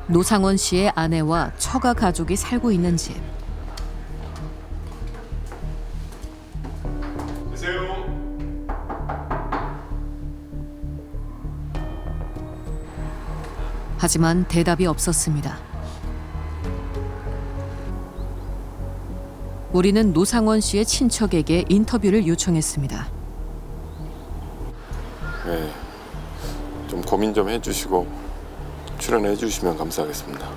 노상원 씨의 아내와 처가 가족이 살고 있는 집. 계세요. 하지만 대답이 없었습니다. 우리는 노상원 씨의 친척에게 인터뷰를 요청했습니다. 네, 좀 고민 좀 해주시고 출연해 주시면 감사하겠습니다.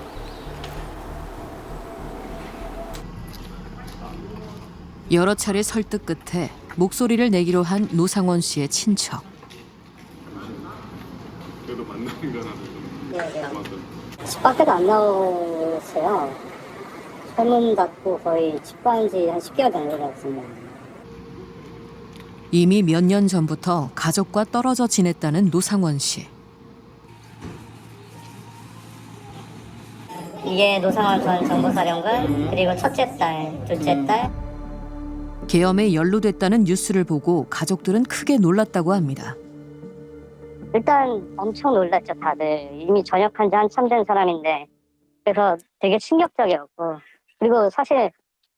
여러 차례 설득 끝에 목소리를 내기로 한 노상원 씨의 친척. 그래도 만나는 거나 집 밖에도 안 나오세요. 소문 닫고 거의 집과한 지 한 10개월 정도 됐습니다. 이미 몇 년 전부터 가족과 떨어져 지냈다는 노상원 씨. 이게 노상원 전 정보사령관, 그리고 첫째 딸, 둘째 딸. 계엄에 연루됐다는 뉴스를 보고 가족들은 크게 놀랐다고 합니다. 일단 엄청 놀랐죠, 다들. 이미 전역한 지 한참 된 사람인데. 그래서 되게 충격적이었고. 그리고 사실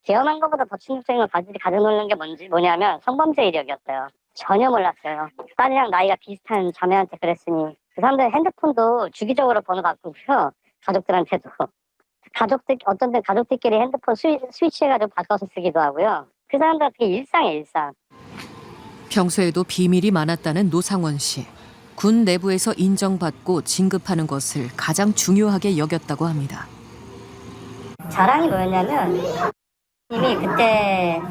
계엄한 것보다 더 충격적인 걸 가장 놀란 게 뭐냐면 성범죄 이력이었어요. 전혀 몰랐어요. 딸이랑 나이가 비슷한 자매한테 그랬으니. 그 사람들 핸드폰도 주기적으로 번호 바꾸고요. 가족들한테도. 어떤 때 가족들끼리 핸드폰 스위치해가지고 바꿔서 쓰기도 하고요. 그 사람들 그게 일상이에요, 일상. 평소에도 비밀이 많았다는 노상원 씨. 군 내부에서 인정받고 진급하는 것을 가장 중요하게 여겼다고 합니다. 자랑이 뭐였냐면 이미 그때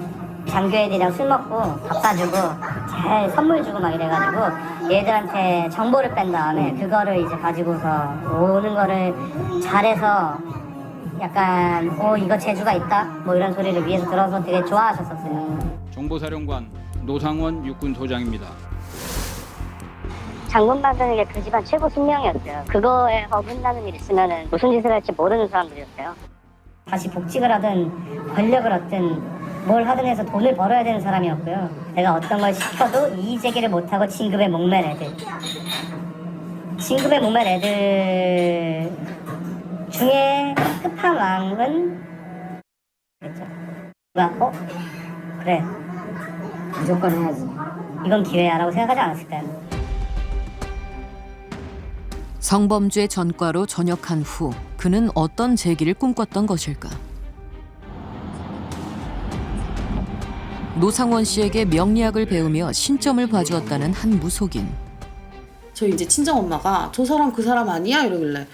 장교 애들이랑 술 먹고 밥 사주고 잘 선물 주고 막 이래가지고 얘들한테 정보를 뺀 다음에 그거를 이제 가지고서 오는 거를 잘해서 약간 이거 재주가 있다 뭐 이런 소리를 위에서 들어서 되게 좋아하셨었어요. 정보사령관 노상원 육군소장입니다. 장군 받는 게 그 집안 최고 숙명이었어요. 그거에 어긋나는 일 있으면은 무슨 짓을 할지 모르는 사람들이었어요. 다시 복직을 하든 권력을 얻든 뭘 하든 해서 돈을 벌어야 되는 사람이었고요. 내가 어떤 걸 시켜도 이의 제기를 못하고 진급에 목맨 애들. 진급에 목맨 애들 중에 끝판왕은 그랬죠. 그래. 무조건 해야지. 이건 기회야라고 생각하지 않았을까요? 성범죄 전과로 전역한 후 그는 어떤 재기를 꿈꿨던 것일까? 노상원 씨에게 명리학을 배우며 신점을 봐주었다는 한 무속인. 저희 이제 친정엄마가 저 사람 그 사람 아니야? 이러길래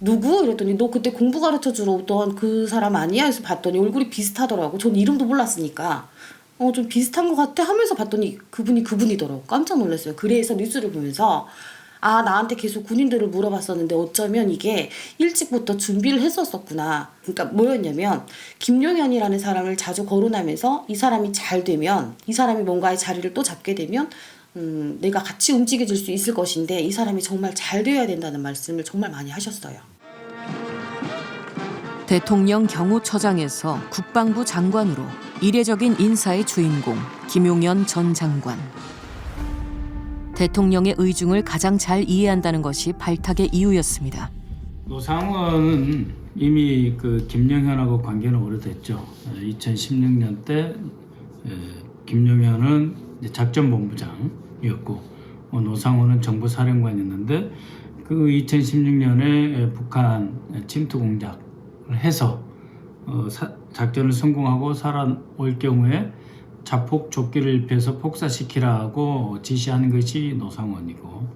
누구? 이랬더니 너 그때 공부 가르쳐주러 오던 그 사람 아니야? 해서 봤더니 얼굴이 비슷하더라고. 전 이름도 몰랐으니까 좀 비슷한 것 같아 하면서 봤더니 그분이더라고. 깜짝 놀랐어요. 그래서 뉴스를 보면서 나한테 계속 군인들을 물어봤었는데 어쩌면 이게 일찍부터 준비를 했었구나. 그러니까 뭐였냐면 김용현이라는 사람을 자주 거론하면서 이 사람이 잘 되면 이 사람이 뭔가의 자리를 또 잡게 되면 내가 같이 움직여줄 수 있을 것인데 이 사람이 정말 잘 되어야 된다는 말씀을 정말 많이 하셨어요. 대통령 경호처장에서 국방부 장관으로 이례적인 인사의 주인공 김용현 전 장관. 대통령의 의중을 가장 잘 이해한다는 것이 발탁의 이유였습니다. 노상원은 이미 그 김용현하고 관계는 오래됐죠. 2016년 때 김용현은 작전본부장이었고 노상원은 정보사령관이었는데 그 2016년에 북한 침투 공작을 해서 작전을 성공하고 살아올 경우에 자폭 조끼를 입혀서 폭사시키라고 지시하는 것이 노상원이고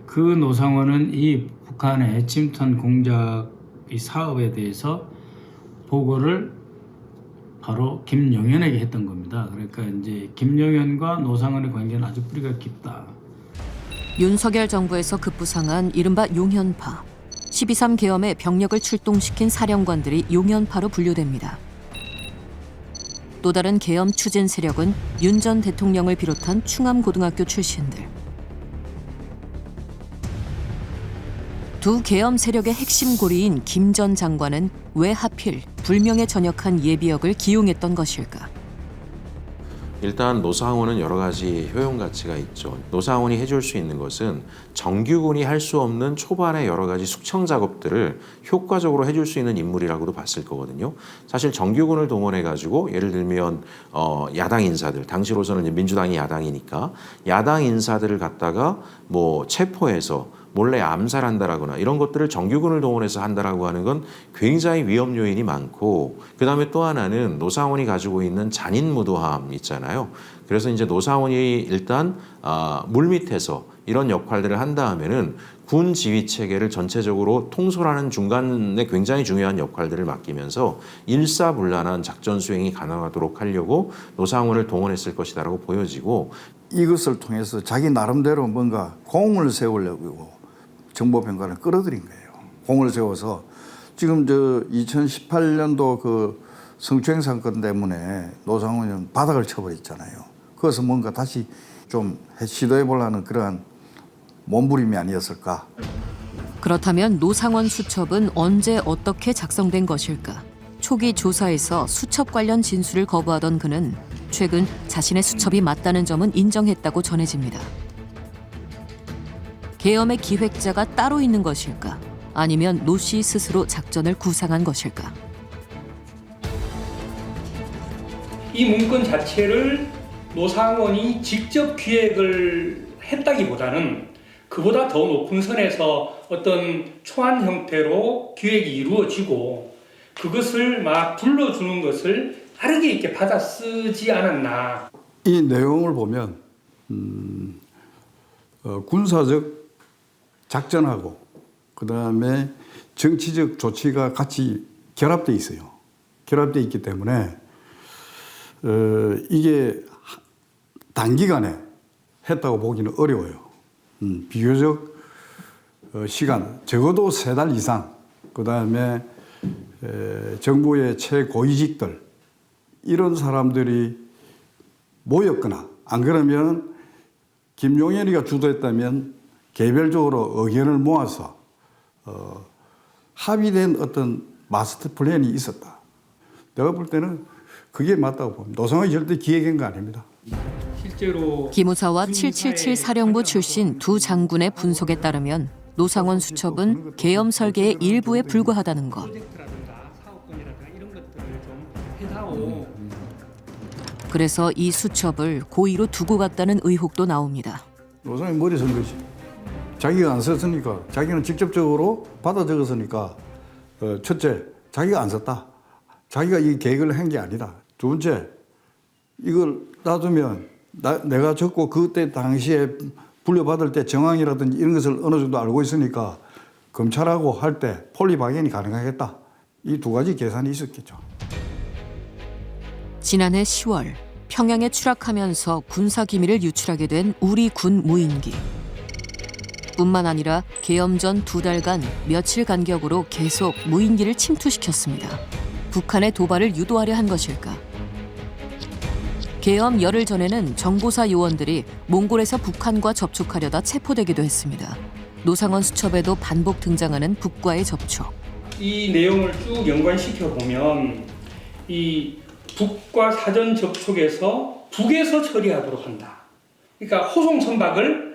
그 노상원은 이 북한의 침투한 공작 이 사업에 대해서 보고를 바로 김용현에게 했던 겁니다. 그러니까 이제 김용현과 노상원의 관계는 아주 뿌리가 깊다. 윤석열 정부에서 급부상한 이른바 용현파. 12.3 계엄에 병력을 출동시킨 사령관들이 용현파로 분류됩니다. 또 다른 계엄 추진 세력은 윤 전 대통령을 비롯한 충암고등학교 출신들. 두 계엄 세력의 핵심 고리인 김 전 장관은 왜 하필 불명예 전역한 예비역을 기용했던 것일까? 일단 노상원은 여러 가지 효용 가치가 있죠. 노상원이 해줄 수 있는 것은 정규군이 할 수 없는 초반의 여러 가지 숙청 작업들을 효과적으로 해줄 수 있는 인물이라고도 봤을 거거든요. 사실 정규군을 동원해 가지고 예를 들면 야당 인사들, 당시로서는 이제 민주당이 야당이니까 야당 인사들을 갖다가 뭐 체포해서 몰래 암살한다라거나 이런 것들을 정규군을 동원해서 한다라고 하는 건 굉장히 위험 요인이 많고, 그다음에 또 하나는 노상원이 가지고 있는 잔인무도함 있잖아요. 그래서 이제 노상원이 일단 물밑에서 이런 역할들을 한다 하면은 군 지휘 체계를 전체적으로 통솔하는 중간에 굉장히 중요한 역할들을 맡기면서 일사불란한 작전 수행이 가능하도록 하려고 노상원을 동원했을 것이다라고 보여지고, 이것을 통해서 자기 나름대로 뭔가 공을 세우려고 정보병관을 끌어들인 거예요. 공을 세워서 지금 저 2018년도 그 성추행 사건 때문에 노상원은 바닥을 쳐버렸잖아요. 그래서 뭔가 다시 좀 시도해 보려는 그러한 몸부림이 아니었을까. 그렇다면 노상원 수첩은 언제 어떻게 작성된 것일까? 초기 조사에서 수첩 관련 진술을 거부하던 그는 최근 자신의 수첩이 맞다는 점은 인정했다고 전해집니다. 계엄의 기획자가 따로 있는 것일까? 아니면 노 씨 스스로 작전을 구상한 것일까? 이 문건 자체를 노상원이 직접 기획을 했다기보다는 그보다 더 높은 선에서 어떤 초안 형태로 기획이 이루어지고 그것을 막 불러주는 것을 빠르게 이렇게 받아 쓰지 않았나. 이 내용을 보면 군사적 작전하고 그다음에 정치적 조치가 같이 결합되어 있어요. 결합되어 있기 때문에 이게 단기간에 했다고 보기는 어려워요. 비교적 시간 적어도 3달 이상, 그다음에 정부의 최고위직들 이런 사람들이 모였거나, 안 그러면 김용현이가 주도했다면 개별적으로 의견을 모아서 합의된 어떤 마스터 플랜이 있었다. 내가 볼 때는 그게 맞다고 봅니다. 노상원이 절대 기획한 거 아닙니다. 실제로 기무사와 777 사령부 출신 두 장군의 분석에 따르면 노상원 수첩은 계엄 설계의 일부에 불과하다는 것. 프로젝트라든가 사업권이라든가 이런 것들을 좀 해다오. 그래서 이 수첩을 고의로 두고 갔다는 의혹도 나옵니다. 노상원이 머리 쓴 거지. 자기가 안 썼으니까, 자기는 직접적으로 받아 적었으니까, 첫째, 자기가 안 썼다. 자기가 이 계획을 한 게 아니다. 두 번째, 이걸 놔두면 내가 적고 그때 당시에 분류받을 때 정황이라든지 이런 것을 어느 정도 알고 있으니까 검찰하고 할 때 폴리박연이 가능하겠다. 이 두 가지 계산이 있었겠죠. 지난해 10월 평양에 추락하면서 군사 기밀을 유출하게 된 우리 군 무인기. 뿐만 아니라 계엄 전 2달간 며칠 간격으로 계속 무인기를 침투시켰습니다. 북한의 도발을 유도하려 한 것일까? 계엄 열흘 전에는 정보사 요원들이 몽골에서 북한과 접촉하려다 체포되기도 했습니다. 노상원 수첩에도 반복 등장하는 북과의 접촉. 이 내용을 쭉 연관시켜 보면 이 북과 사전 접촉에서 북에서 처리하도록 한다. 그러니까 호송 선박을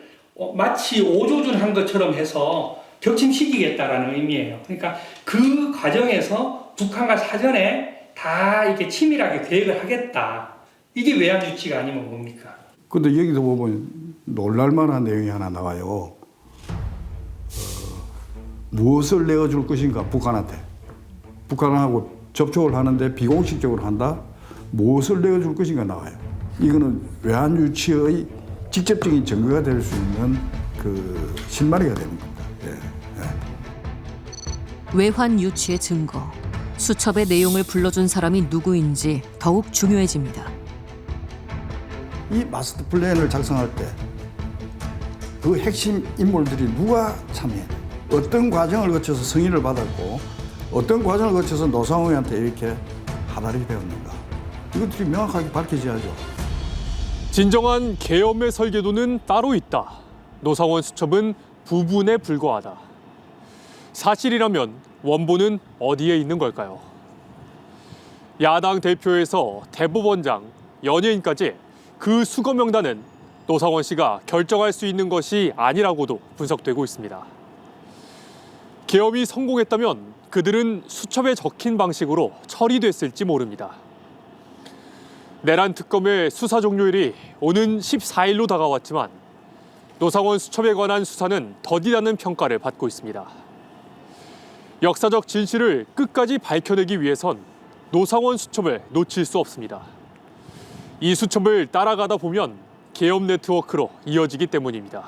마치 오조준한 것처럼 해서 격침시키겠다라는 의미예요. 그러니까 그 과정에서 북한과 사전에 다 이렇게 치밀하게 계획을 하겠다. 이게 외환 유치가 아니면 뭡니까? 근데 여기도 보면 놀랄만한 내용이 하나 나와요. 무엇을 내어줄 것인가 북한한테. 북한하고 접촉을 하는데 비공식적으로 한다. 무엇을 내어줄 것인가 나와요. 이거는 외환 유치의 직접적인 증거가 될 수 있는 그 실마리가 되는 겁니다. 외환 유치의 증거. 수첩의 내용을 불러준 사람이 누구인지 더욱 중요해집니다. 이 마스터 플랜을 작성할 때 그 핵심 인물들이 누가 참여해? 어떤 과정을 거쳐서 승인을 받았고 어떤 과정을 거쳐서 노상원한테 이렇게 하달이 되었는가? 이것들이 명확하게 밝혀져야죠. 진정한 계엄의 설계도는 따로 있다. 노상원 수첩은 부분에 불과하다. 사실이라면 원본은 어디에 있는 걸까요? 야당 대표에서 대법원장, 연예인까지 그 수거 명단은 노상원 씨가 결정할 수 있는 것이 아니라고도 분석되고 있습니다. 계엄이 성공했다면 그들은 수첩에 적힌 방식으로 처리됐을지 모릅니다. 내란 특검의 수사 종료일이 오는 14일로 다가왔지만 노상원 수첩에 관한 수사는 더디다는 평가를 받고 있습니다. 역사적 진실을 끝까지 밝혀내기 위해선 노상원 수첩을 놓칠 수 없습니다. 이 수첩을 따라가다 보면 계엄 네트워크로 이어지기 때문입니다.